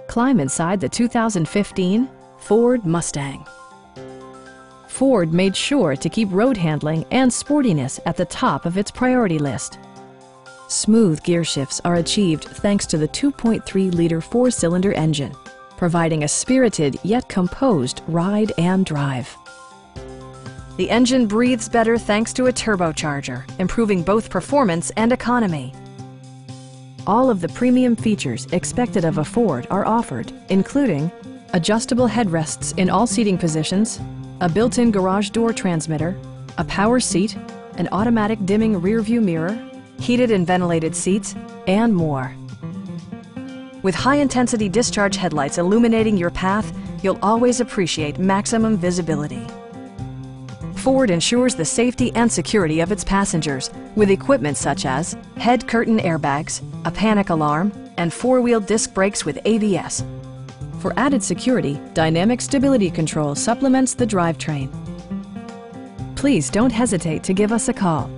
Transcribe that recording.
Climb inside the 2015 Ford Mustang. Ford made sure to keep road handling and sportiness at the top of its priority list. Smooth gear shifts are achieved thanks to the 2.3-liter four-cylinder engine, providing a spirited yet composed ride and drive. The engine breathes better thanks to a turbocharger, improving both performance and economy. All of the premium features expected of a Ford are offered, including adjustable headrests in all seating positions, a built-in garage door transmitter, a power seat, an automatic dimming rear-view mirror, heated and ventilated seats, and more. With high-intensity discharge headlights illuminating your path, you'll always appreciate maximum visibility. Ford ensures the safety and security of its passengers with equipment such as head curtain airbags, a panic alarm, and four-wheel disc brakes with ABS. For added security, Dynamic Stability Control supplements the drivetrain. Please don't hesitate to give us a call.